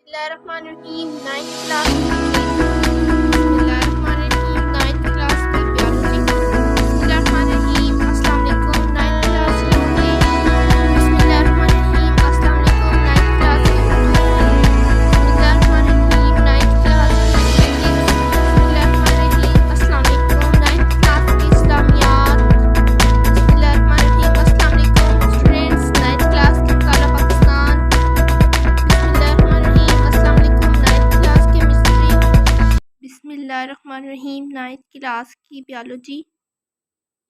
बिस्मिल्लाहिर्रहमानिर्रहीम ninth class बिस्मिल्लाहिर्रहमानिर्रहीम ninth class की बियोलॉजी बिस्मिल्लाहिर्रहमानिर्रहीम अस्सलाम वालेकुम नाइन्थ क्लास की बिस्मिल्लाहिर्रहमानिर्रहीम अस्सलाम वालेकुम नाइन्थ क्लास की बिस्मिल्लाहिर्रहमानिर्रहीम नाइन्थ क्लास की बिस्मिल्लाहिर्रहमानिर्रहीम अस्सलाम वालेकुम नाइन्थ क्लास की इस्लामियात बिस्मिल्लाहिर्रहमानिर्रहीम अस्सलाम वालेकुम स्टूडेंट्स नाइन्थ क्लास की मुताला पाकिस्तान बिस्मिल्लाहिर्रहमानिर्रहीम नाइन्थ क्लास की biology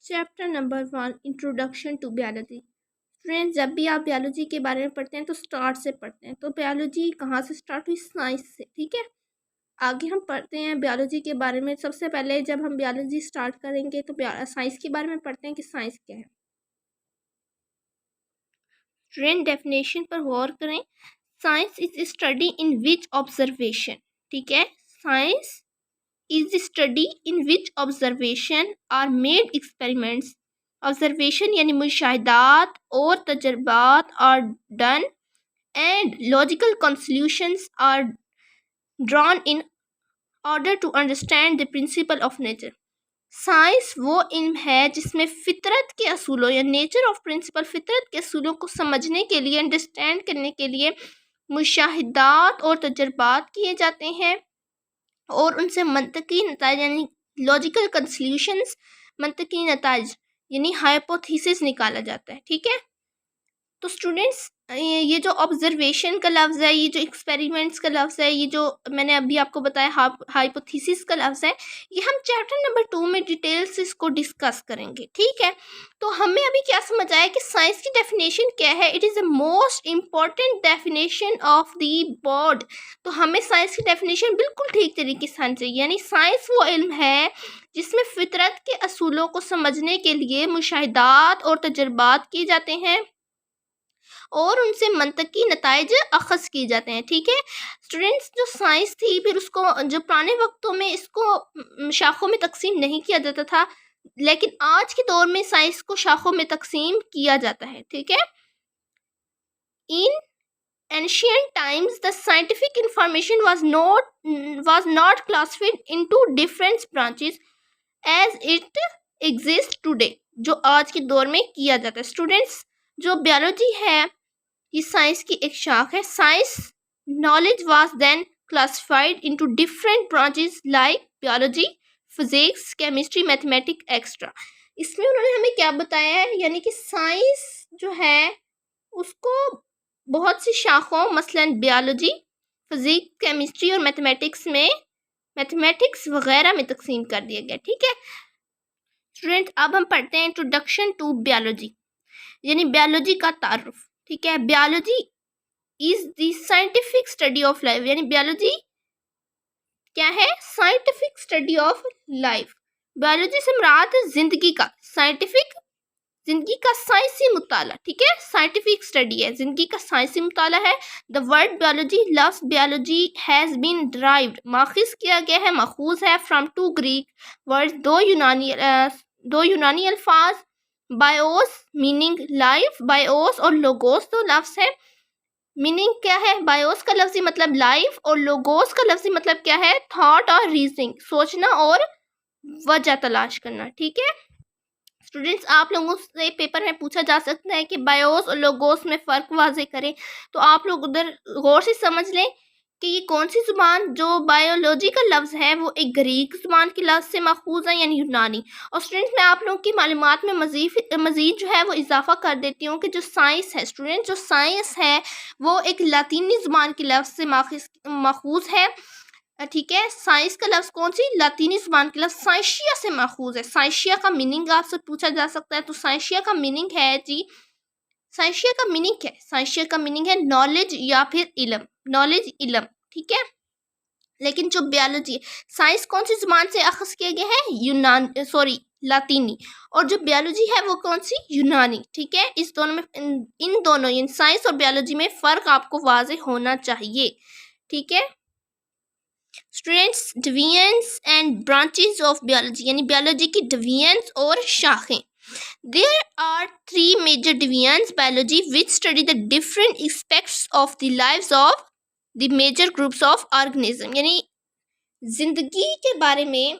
chapter number 1 introduction to biology. Friends, जब भी आप बियोलॉजी के बारे में पढ़ते हैं तो स्टार्ट से पढ़ते हैं। तो बियोलॉजी कहाँ से स्टार्ट हुई? साइंस से। ठीक है, आगे हम पढ़ते हैं बियोलॉजी के बारे में। सबसे पहले जब हम बियोलॉजी स्टार्ट करेंगे तो साइंस के बारे में पढ़ते हैं कि साइंस क्या है। फ्रेंड, डेफिनेशन पर गौर करें। Science is study in which observation. ठीक है, science is the study in which observation are made experiments। observation यानी मुशाहिदात और तजर्बात are done and logical conclusions are drawn in order to understand the principle of nature। Science वो इल्म है जिसमें फितरत के असूलों या नेचर ऑफ प्रिंसिपल, फितरत के असूलों को समझने के लिए, अंडरस्टैंड करने के लिए मुशाहिदात और तजर्बात किए जाते हैं और उनसे मंतकी नताइज यानी लॉजिकल कंक्लूशंस, मंतकी नताइज यानी हाइपोथेसिस निकाला जाता है। ठीक है, तो स्टूडेंट्स ये जो ऑब्जर्वेशन का लफ्ज़ है, ये जो एक्सपेरिमेंट्स का लफ्ज़ है, ये जो मैंने अभी आपको बताया हाइपोथेसिस का लफ्ज़ है, ये हम चैप्टर नंबर 2 में डिटेल से इसको डिस्कस करेंगे। ठीक है, तो हमें अभी क्या समझ आया कि साइंस की डेफिनेशन क्या है। It is the most important definition of the board. तो हमें साइंस की डेफिनेशन बिल्कुल ठीक तरीके से आनी चाहिए। यानी साइंस वो इल्म है जिसमें फितरत के असूलों को समझने के लिए मुशाहिदात और तजर्बात किए जाते हैं और उनसे मंतकी नताइज अखज़ किए जाते हैं। ठीक है स्टूडेंट्स, जो साइंस थी फिर उसको जो पुराने वक्तों में इसको शाखों में तकसीम नहीं किया जाता था, लेकिन आज के दौर में साइंस को शाखों में तकसीम किया जाता है। ठीक है, इन ancient times the scientific information was not classified into different branches as it exists today, जो आज के दौर में किया जाता है। स्टूडेंट्स, जो बायोलॉजी है ये साइंस की एक शाख है। Science knowledge was then classified into different branches like biology, physics, chemistry, mathematics extra. इसमें उन्होंने हमें क्या बताया है, यानी कि साइंस जो है उसको बहुत सी शाखों मसलन बायोलॉजी, फिजिक्स, केमिस्ट्री और मैथमेटिक्स वगैरह में तकसीम कर दिया गया। ठीक है स्टूडेंट, अब हम पढ़ते हैं इंट्रोडक्शन टू बायोलॉजी यानी बायोलॉजी का तारुफ। ठीक है, biology is the scientific study of life. यानी बायोलॉजी क्या है? Scientific study of life. Biology से मुराद जिंदगी का, साइंटिफिक जिंदगी का साइंसी मुताला। ठीक है, साइंटिफिक स्टडी है, जिंदगी का साइंसी मुताला है। द वर्ड बायोलॉजी, लफ्ज़ बायोलॉजी हैज़ बीन डिराइव्ड, माखिज किया गया है, माखूज है फ्रॉम टू ग्रीक वर्ड्स, दो यूनानी अल्फाज, बायोस मीनिंग लाइफ, बायोस और लोगोस तो लफ्ज़ है। मीनिंग क्या है? बायोस का लफ्ज़ी मतलब लाइफ और लोगोस का लफ्ज़ी मतलब क्या है? थॉट और रीजनिंग, सोचना और वजह तलाश करना। ठीक है स्टूडेंट्स, आप लोगों से पेपर में पूछा जा सकता है कि बायोस और लोगोस में फ़र्क वाज़े करें, तो आप लोग उधर गौर से समझ लें कि ये कौन सी ज़ुबान, जो बायोलॉजी का लफ्ज़ है वो एक ग्रीक ज़ुबान के लफ्ज़ से माखूज़ है यानी यूनानी। और स्टूडेंट्स, मैं आप लोगों की मालूमात में मज़ीद जो है वो इजाफ़ा कर देती हूँ कि जो साइंस है स्टूडेंट, जो साइंस है वो एक लातीनी ज़ुबान के लफ्ज़ से माखूज़ है। ठीक है, साइंस का लफ्ज़ कौन सी? लातीनी ज़ुबान के लफ्ज़ साइंशिया से माखूज़ है। साइंशिया का मीनिंग आपसे पूछा जा सकता है, तो साइंशिया का मीनिंग है जी, साइंशिया का मीनिंग क्या है? साइंशिया का मीनिंग है नॉलेज या फिर इल्म, नॉलेज इल्म। ठीक है, लेकिन जो बायोलॉजी, साइंस कौन सी ज़ुबान से अखज़ किया गया है? लातीनी। और जो बायोलॉजी है वो कौन सी? यूनानी। ठीक है, इस दोनों में इन दोनों यानी साइंस और बायोलॉजी में फ़र्क आपको वाज़े होना चाहिए। ठीक है students, divisions and branches of biology यानी बायोलॉजी की डिवीजन्स और शाखें। There are three major divisions biology which study the different aspects of the lives of the major groups of organism, यानी जिंदगी के बारे में,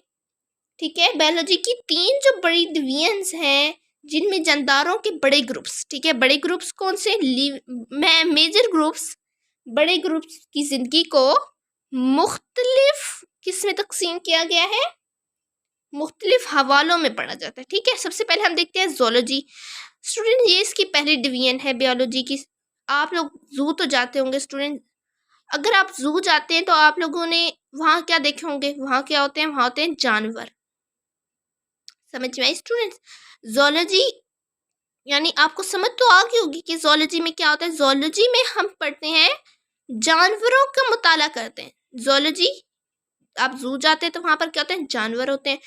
ठीक है। बायोलॉजी की 3 जो बड़ी डिवीजन्स हैं जिनमें जानदारों के बड़े ग्रुप्स, ठीक है। बड़े ग्रुप्स कौन से? मेजर ग्रुप्स, बड़े ग्रुप्स की जिंदगी को मुख्तलिफ किस में तकसीम किया गया है? मुख्तलिफ हवालों में पढ़ा जाता है, ठीक है। सबसे पहले हम देखते हैं जोलॉजी। स्टूडेंट ये इसकी पहली डिवीजन है बायोलॉजी की। आप लोग जू तो जाते होंगे स्टूडेंट। अगर आप जू जाते हैं तो आप लोगों ने वहाँ क्या देखे होंगे? वहाँ क्या होते हैं? वहाँ होते हैं जानवर। समझ में आई स्टूडेंट्स? जोलॉजी यानी आपको समझ तो आ गई होगी कि जोलॉजी में क्या होता है। जोलॉजी में हम पढ़ते हैं, जानवरों का मुताला करते हैं। जोलॉजी, आप जू जाते हैं तो वहाँ पर क्या होते हैं? जानवर होते हैं।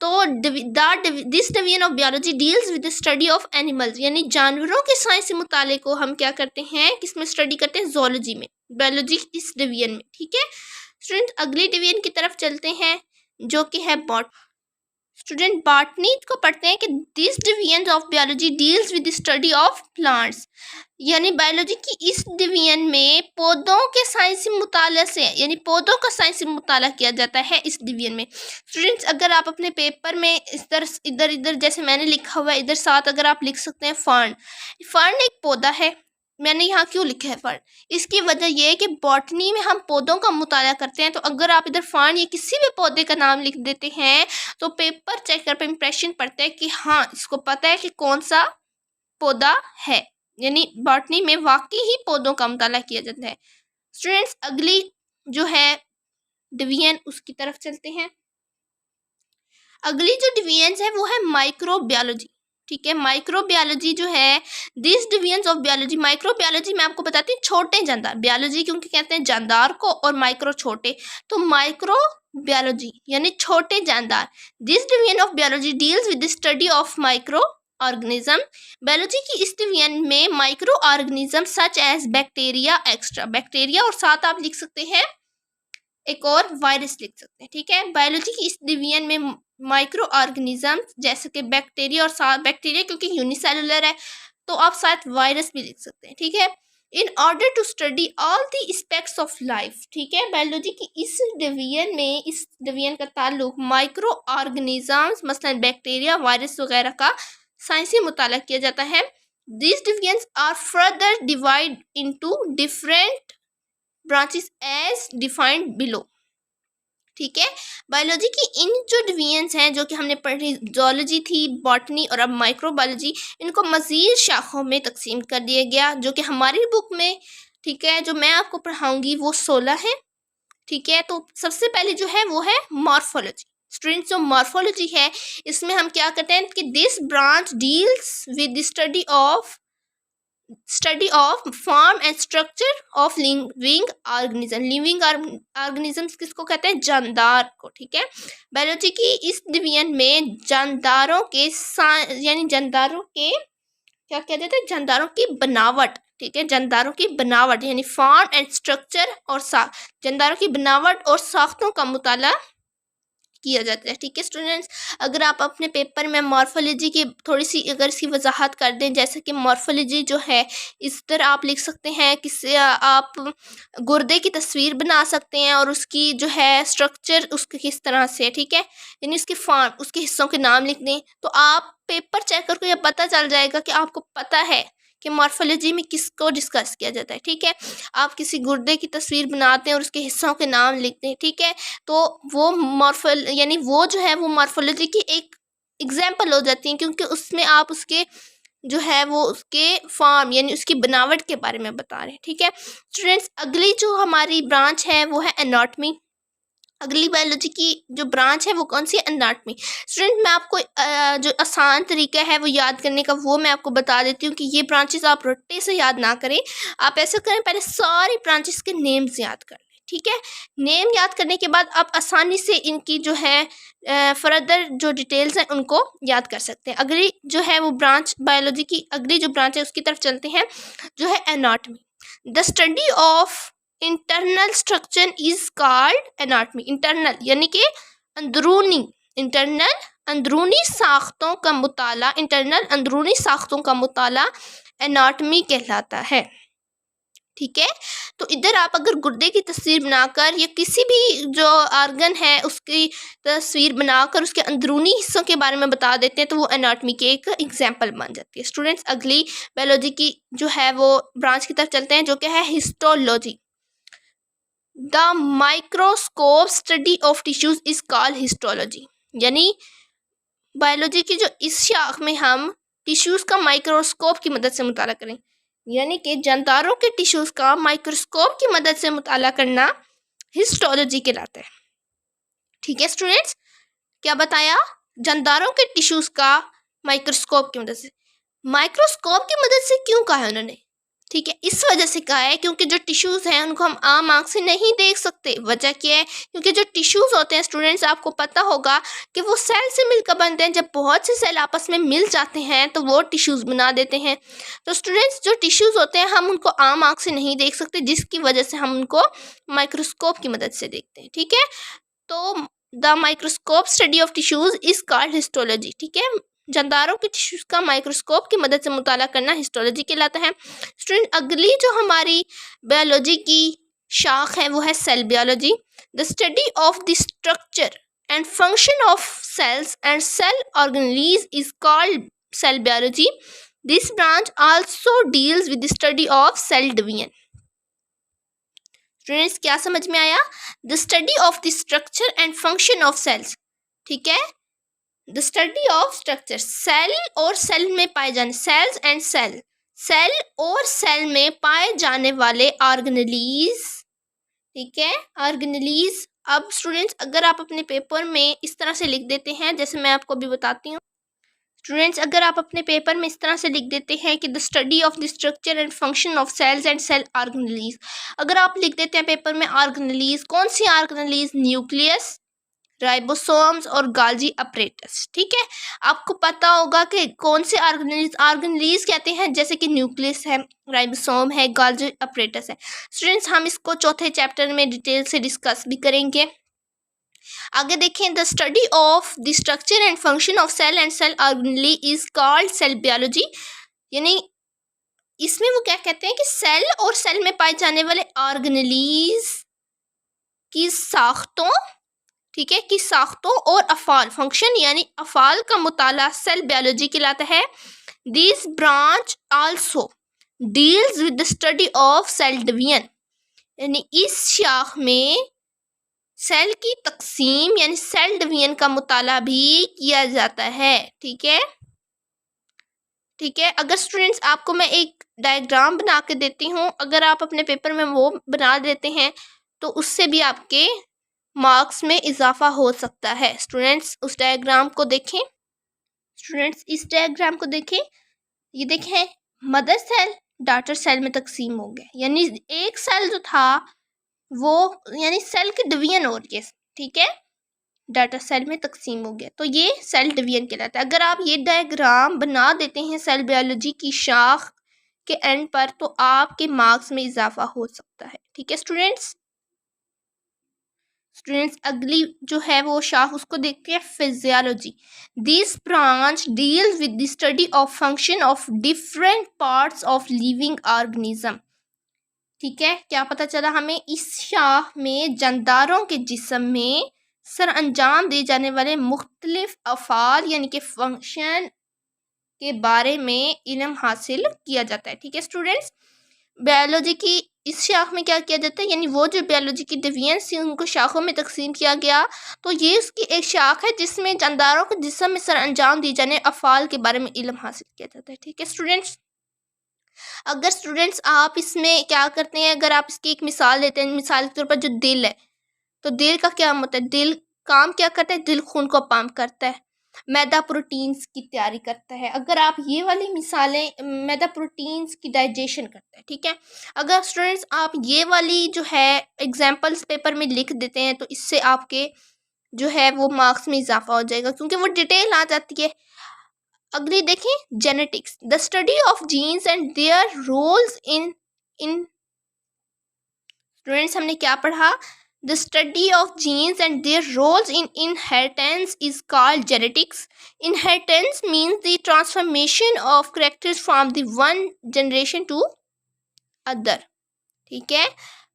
तो this division of biology deals with the study of animals, यानी जानवरों के साइंसी मुताले को हम क्या करते हैं? किसमें स्टडी करते हैं? जोलॉजी में, बायोलॉजी इस डिवीजन में, ठीक है। स्टूडेंट अगली डिवीजन की तरफ चलते हैं जो कि है स्टूडेंट बॉटनी को पढ़ते हैं कि this division of biology deals with the study of plants, यानी बायोलॉजी की इस डिवीजन में पौधों के साइंसी मुताले से, यानी पौधों का साइंसी मुताला किया जाता है इस डिवीजन में। स्टूडेंट्स अगर आप अपने पेपर में इधर इधर जैसे मैंने लिखा हुआ है इधर साथ अगर आप लिख सकते हैं फर्न। फर्न एक पौधा है। मैंने यहाँ क्यों लिखा है फर्न? इसकी वजह यह है कि बॉटनी में हम पौधों का मुताला करते हैं, तो अगर आप इधर फर्न या किसी भी पौधे का नाम लिख देते हैं तो पेपर चेकर पर इंप्रेशन पड़ता है कि हाँ इसको पता है कि कौन सा पौधा है, यानी बॉटनी में वाकई ही पौधों का मुताला किया जाता है। स्टूडेंट्स अगली जो है डिवीजन उसकी तरफ चलते हैं। अगली जो डिवीजन है वो है माइक्रोबायोलॉजी, ठीक है। माइक्रोबायोलॉजी जो है this division of biology, microbiology मैं आपको बताती हूँ छोटे जानदार, बायोलॉजी क्योंकि कहते हैं जानदार को और माइक्रो छोटे, तो माइक्रोबायोलॉजी यानी छोटे जानदार। This division of biology deals with the study of micro organism, biology की इस डिवीजन में micro organism such as bacteria extra, bacteria और साथ आप लिख सकते हैं एक और वायरस लिख सकते हैं, ठीक है। बायोलॉजी की इस डिवीजन में माइक्रो ऑर्गेनिज्म जैसे कि बैक्टीरिया और साथ बैक्टीरिया क्योंकि यूनिसेलुलर है तो आप साथ वायरस भी लिख सकते हैं, ठीक है। In order to study all the aspects of life, ठीक है। बायोलॉजी की इस डिवीजन का ताल्लुक माइक्रो ऑर्गेनिजम्स मसलन बैक्टीरिया वायरस वगैरह का साइंसी मुताला किया जाता है। This divisions are further divide into different branches as defined below, ठीक है। बायोलॉजी की इन जो डिवीजन्स हैं जो कि हमने पढ़ी, जोलॉजी थी, बॉटनी और अब माइक्रोबायोलॉजी, इनको मज़ीद शाखों में तकसीम कर दिया गया जो कि हमारी बुक में, ठीक है, जो मैं आपको पढ़ाऊंगी वो 16 है, ठीक है। तो सबसे पहले जो है वो है मॉर्फोलॉजी। स्टूडेंट्स जो मॉर्फोलॉजी है इसमें हम क्या करते हैं कि this branch deals with the study of form and structure of living organism, living organisms किसको कहते हैं? जानदार को, ठीक है। बायोलॉजी की इस डिवीजन में जानदारों के यानी जानदारों के क्या कहते हैं? जानदारों की बनावट, ठीक है। जानदारों की बनावट यानी फॉर्म एंड स्ट्रक्चर और जानदारों की बनावट और साख्तों का मुताला किया जाता है, ठीक है स्टूडेंट्स। अगर आप अपने पेपर में मॉर्फोलॉजी की थोड़ी सी अगर इसकी वजाहत कर दें, जैसे कि मॉर्फोलॉजी जो है इस तरह आप लिख सकते हैं कि आप गुर्दे की तस्वीर बना सकते हैं और उसकी जो है स्ट्रक्चर उसके किस तरह से, ठीक है, यानी उसके फॉर्म उसके हिस्सों के नाम लिख दें तो आप पेपर चेकर को यह पता चल जाएगा कि आपको पता है कि मॉर्फोलॉजी में किसको डिस्कस किया जाता है, ठीक है। आप किसी गुर्दे की तस्वीर बनाते हैं और उसके हिस्सों के नाम लिखते हैं, ठीक है, तो वो यानी वो जो है वो मॉर्फोलॉजी की एक एग्जाम्पल हो जाती है क्योंकि उसमें आप उसके जो है वो उसके फॉर्म यानी उसकी बनावट के बारे में बता रहे हैं, ठीक है स्टूडेंट्स। अगली जो हमारी ब्रांच है वो है एनाटॉमी। अगली बायोलॉजी की जो ब्रांच है वो कौन सी है? एनाटॉमी। स्टूडेंट मैं आपको जो आसान तरीका है वो याद करने का वो मैं आपको बता देती हूँ कि ये ब्रांचेस आप रट्टे से याद ना करें, आप ऐसा करें पहले सारी ब्रांचेस के नेम्स याद कर लें, ठीक है। नेम याद करने के बाद आप आसानी से इनकी जो है फर्दर जो डिटेल्स हैं उनको याद कर सकते हैं। अगली जो है वो ब्रांच बायोलॉजी की अगली जो ब्रांच है उसकी तरफ चलते हैं जो है anatomy. The study of internal structure is called anatomy. Internal यानी कि अंदरूनी, इंटरनल अंदरूनी साख्तों का मुताला, इंटरनल अंदरूनी साख्तों का मुताला एनाटॉमी कहलाता है, ठीक है। तो इधर आप अगर गुर्दे की तस्वीर बनाकर या किसी भी जो आर्गन है उसकी तस्वीर बनाकर उसके अंदरूनी हिस्सों के बारे में बता देते हैं तो वो एनाटॉमी की एक एग्जाम्पल बन जाती है। स्टूडेंट्स अगली बायोलॉजी की जो है वो ब्रांच की तरफ चलते हैं जो कि है histology. The microscope study of tissues is called histology. यानी बायोलॉजी की जो इस शाख में हम टिश्यूज का माइक्रोस्कोप की मदद से मुताला करें, यानी कि जानदारों के टिश्यूज का माइक्रोस्कोप की मदद से मुताला करना हिस्टोलॉजी कहलाता है। ठीक है स्टूडेंट्स, क्या बताया? जानदारों के टिश्यूज का माइक्रोस्कोप की मदद से। माइक्रोस्कोप की मदद से क्यों कहा है उन्होंने? ठीक है, इस वजह से कहा है क्योंकि जो टिश्यूज हैं उनको हम आम आंख से नहीं देख सकते। वजह क्या है? क्योंकि जो टिश्यूज होते हैं स्टूडेंट्स, आपको पता होगा कि वो सेल से मिलकर बनते हैं। जब बहुत से सेल आपस में मिल जाते हैं तो वो टिश्यूज बना देते हैं। तो स्टूडेंट्स जो टिश्यूज होते हैं हम उनको आम आंख से नहीं देख सकते, जिसकी वजह से हम उनको माइक्रोस्कोप की मदद से देखते हैं। ठीक है, तो the microscope study of tissues is called histology. ठीक है, जानदारों के टिश्यूज का माइक्रोस्कोप की मदद से मुताला करना हिस्टोलॉजी कहलाता है। स्टूडेंट अगली जो हमारी बायोलॉजी की शाख है वो है cell biology. The study of the structure and function of cells and cell organelles is called cell biology. This branch also deals with the study of cell division. Students क्या समझ में आया? The study of the structure and function of cells. ठीक है, the study of structure, cell और cell में पाए जाने, सेल्स एंड सेल, सेल और सेल में पाए जाने वाले ऑर्गेनेल्स। ठीक है, ऑर्गेनेल्स। अब स्टूडेंट्स अगर आप अपने पेपर में इस तरह से लिख देते हैं, जैसे मैं आपको अभी बताती हूँ स्टूडेंट्स, अगर आप अपने पेपर में इस तरह से लिख देते हैं कि the study of the structure and function of cells and cell organelles, अगर आप लिख देते हैं पेपर में ऑर्गेनेल्स, कौन सी ऑर्गेनेल्स? न्यूक्लियस, राइबोसोम्स और गाल्जी अपरेटस। ठीक है, आपको पता होगा कि कौन से ऑर्गेनेल्स कहते हैं, जैसे कि न्यूक्लियस है, राइबोसोम है, गाल्जी अपरेटस है। स्टूडेंट्स हम इसको चौथे चैप्टर में डिटेल से डिस्कस भी करेंगे। आगे देखें, the study of the structure and function of cell and cell organelle is called cell biology. यानी इसमें वो क्या कहते हैं कि सेल और सेल में पाए जाने वाले ऑर्गेनेल्स की साख्तों, ठीक है, की साख्तों और अफ़ाल, फंक्शन यानी अफ़ाल का मुताला सेल बायोलॉजी कहलाता है। This branch also deals with the study of cell division. यानी इस शाख में सेल की तकसीम यानी सेल डिवीजन का मुताला भी किया जाता है। ठीक है, ठीक है। अगर स्टूडेंट्स आपको मैं एक डायग्राम बना के देती हूँ, अगर आप अपने पेपर में वो बना देते हैं तो उससे भी आपके मार्क्स में इजाफा हो सकता है। स्टूडेंट्स उस डायग्राम को देखें, स्टूडेंट्स इस डायग्राम को देखें, ये देखें मदर सेल डॉटर सेल में तकसीम हो गया, यानी एक सेल जो था वो यानी सेल की डिवीजन हो रही है। ठीक है, डाटा सेल में तकसीम हो गया तो ये सेल डिवीजन कहलाता है। अगर आप ये डायग्राम बना देते हैं सेल बायोलॉजी की शाख के एंड पर तो आपके मार्क्स में इजाफा हो सकता है। ठीक है स्टूडेंट्स, स्टूडेंट्स अगली जो है वो शाख उसको देखते हैं physiology. This branch deals with the study of function of different parts of living organism. ठीक है, क्या पता चला हमें? इस शाख में जानदारों के जिस्म में सर अंजाम दिए जाने वाले मुख्तलिफ अफ़ाल यानी कि फंक्शन के बारे में इल्म हासिल किया जाता है। ठीक है स्टूडेंट्स, बायोलॉजी की इस शाख में क्या किया जाता है, यानी वो जो बायोलॉजी की डिवीजन थी उनको शाखों में तकसीम किया गया, तो ये उसकी एक शाख है जिसमें जानदारों के जिस्म में सर अंजाम दिए जाने अफ़ाल के बारे में इल्म हासिल किया जाता है। ठीक है स्टूडेंट्स, अगर स्टूडेंट्स आप इसमें क्या करते हैं, अगर आप इसकी एक मिसाल देते हैं, मिसाल के तौर पर जो दिल है, तो दिल का क्या होता है? दिल काम क्या करता है? दिल खून को पंप करता है, मैदा प्रोटीन्स की तैयारी करता है। अगर आप ये वाली मिसालें, मैदा प्रोटीन्स की डाइजेशन करता है। ठीक है, अगर स्टूडेंट्स आप ये वाली जो है एग्जांपल्स पेपर में लिख देते हैं तो इससे आपके जो है वो मार्क्स में इजाफा हो जाएगा क्योंकि वो डिटेल आ जाती है। अगली देखें, genetics, the study of genes and their roles in students हमने क्या पढ़ा? The study of genes and their roles in inheritance is called genetics. Inheritance means the transformation of characters from the one generation to other. ठीक है।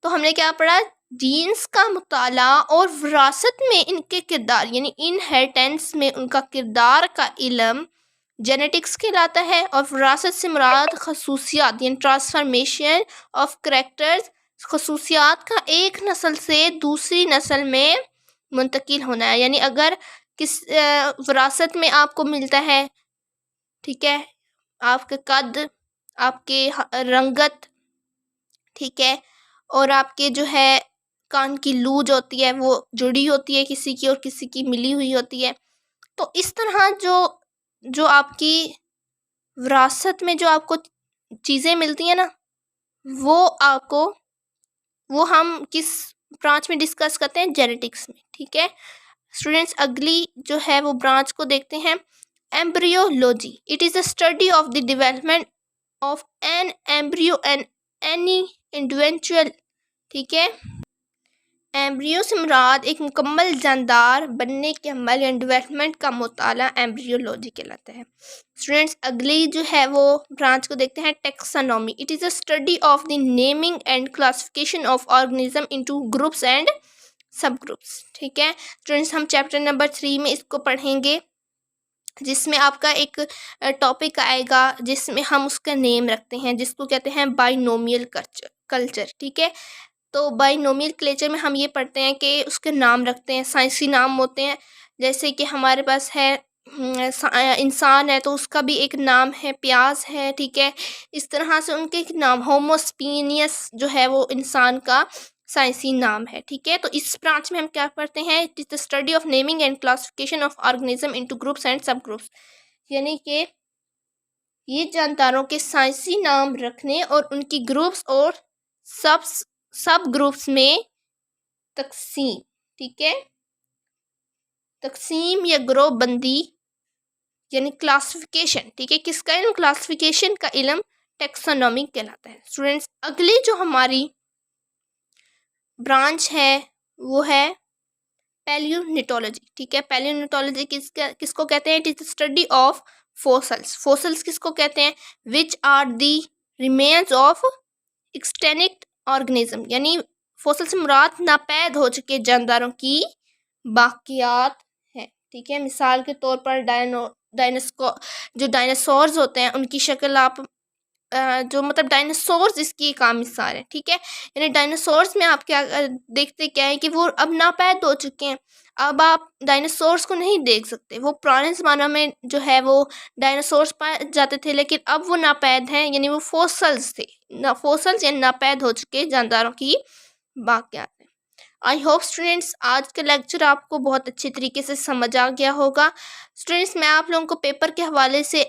तो हमने क्या पढ़ा, jeans का मुताला और विरासत में इनके किरदार यानी इनहेरिटेंस में उनका किरदार का इल्म जेनेटिक्स कहलाता है, और विरासत से मुराद खसूसियात यानी ट्रांसफॉर्मेशन ऑफ करेक्टर्स, खसूसियात का एक नस्ल से दूसरी नस्ल में मुंतकिल होना है। यानी अगर किस विरासत में आपको मिलता है, ठीक है, आपके कद, आपके रंगत, ठीक है, और आपके जो है कान की लूज होती है वो जुड़ी होती है किसी की और किसी की मिली हुई होती है। तो इस तरह जो जो आपकी विरासत में जो आपको चीज़ें मिलती हैं ना, वो हम किस ब्रांच में डिस्कस करते हैं, जेनेटिक्स में। ठीक है स्टूडेंट्स, अगली जो है वो ब्रांच को देखते हैं, embryology. It is a study of the development of an embryo and any individual. ठीक है, एम्ब्रियो से मुराद एक मुकम्मल जानदार बनने के अमल या डेवलपमेंट का मुताला एम्ब्रियोलॉजी कहलाता है। स्टूडेंट्स, अगली जो है वो ब्रांच को देखते हैं, taxonomy. It is a study of the naming and classification of organism into groups and सब ग्रुप्स। ठीक है स्टूडेंट्स, हम चैप्टर नंबर 3 में इसको पढ़ेंगे, जिसमें आपका एक टॉपिक आएगा जिसमें हम उसका नेम रखते हैं, जिसको कहते हैं बाइनोमियल कल्चर। ठीक है, तो बाइनोमियल कल्चर में हम ये पढ़ते हैं कि उसके नाम रखते हैं, साइंसी नाम होते हैं। जैसे कि हमारे पास है इंसान है तो उसका भी एक नाम है, प्याज है। ठीक है, इस तरह से उनके एक नाम, होमोस्पीनियस जो है वो इंसान का साइंसी नाम है। ठीक है, तो इस ब्रांच में हम क्या पढ़ते हैं, it is the study of naming and classification of organism into groups and सब ग्रुप्स। यानी कि ये जानदारों के साइंसी नाम रखने और उनकी ग्रुप्स और सब ग्रुप्स में तकसीम। ठीक है, तकसीम या ग्रुप बंदी यानी क्लासिफिकेशन। ठीक है, किसका इल्म, क्लासिफिकेशन का इल्म टेक्सोनॉमी कहलाता है। स्टूडेंट्स, अगली जो हमारी ब्रांच है वो है पैलियोनिटोलॉजी। ठीक है, पैलियोनिटोलॉजी किसको कहते हैं, it is the study of fossils. Fossils किसको कहते हैं, which are the remains of extinct organism. यानी फोसल से मुराद नापैद हो चुके जानदारों की बाकियात है। ठीक है, मिसाल के तौर पर जो डायनासोर्स होते हैं उनकी शक्ल आप जो मतलब डायनासोर्स इसकी एक आम मिसाल है। ठीक है, यानी डायनासोर्स में आप क्या देखते क्या है कि वो अब नापैद हो चुके हैं, अब आप डायनासोर्स को नहीं देख सकते। वो पुराने ज़माना में जो है वो डायनासोर्स पाए जाते थे, लेकिन अब वो नापैद हैं, यानी वो फोसल्स थे, फोसल्स यानी नापैद हो चुके जानदारों की बाकियात हैं। आई होप स्टूडेंट्स आज का लेक्चर आपको बहुत अच्छे तरीके से समझ आ गया होगा। स्टूडेंट्स, मैं आप लोगों को पेपर के हवाले से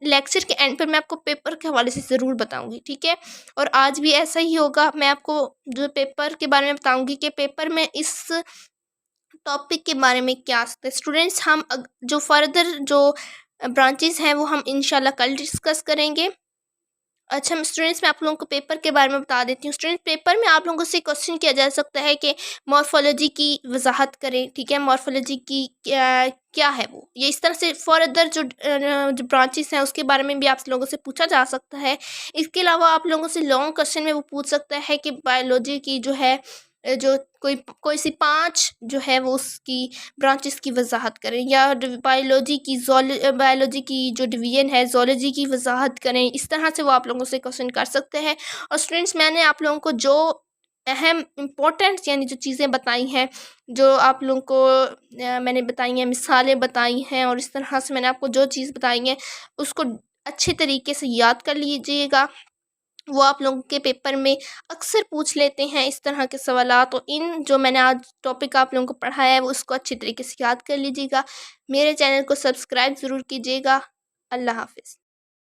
लेक्चर के एंड पर मैं आपको पेपर के हवाले से ज़रूर बताऊंगी। ठीक है, और आज भी ऐसा ही होगा, मैं आपको जो पेपर के बारे में बताऊंगी कि पेपर में इस टॉपिक के बारे में क्या सकते हैं। स्टूडेंट्स, हम जो फर्दर जो ब्रांचेस हैं वो हम इंशाल्लाह कल डिस्कस करेंगे। अच्छा स्टूडेंट्स, मैं आप लोगों को पेपर के बारे में बता देती हूँ। स्टूडेंट्स, पेपर में आप लोगों से क्वेश्चन किया जा सकता है कि मॉर्फोलॉजी की वजाहत करें। ठीक है, मॉर्फोलॉजी की क्या है वो, ये इस तरह से फर्दर जो ब्रांचेस हैं उसके बारे में भी आप लोगों से पूछा जा सकता है। इसके अलावा आप लोगों से लॉन्ग क्वेश्चन में वो पूछ सकता है कि बायोलॉजी की जो है जो कोई सी 5 जो है वो उसकी ब्रांचेस की वजाहत करें, या बायोलॉजी की जो डिवीजन है जोलॉजी की वजाहत करें। इस तरह से वो आप लोगों से क्वेश्चन कर सकते हैं। और स्टूडेंट्स, मैंने आप लोगों को जो अहम इम्पोर्टेंट यानी जो चीज़ें बताई हैं, जो आप लोगों को मैंने बताई हैं, मिसालें बताई हैं, और इस तरह से मैंने आपको जो चीज़ बताई है उसको अच्छे तरीके से याद कर लीजिएगा। वो आप लोगों के पेपर में अक्सर पूछ लेते हैं इस तरह के सवाल। तो इन जो मैंने आज टॉपिक आप लोगों को पढ़ाया है वो उसको अच्छी तरीके से याद कर लीजिएगा। मेरे चैनल को सब्सक्राइब ज़रूर कीजिएगा। अल्लाह हाफिज़।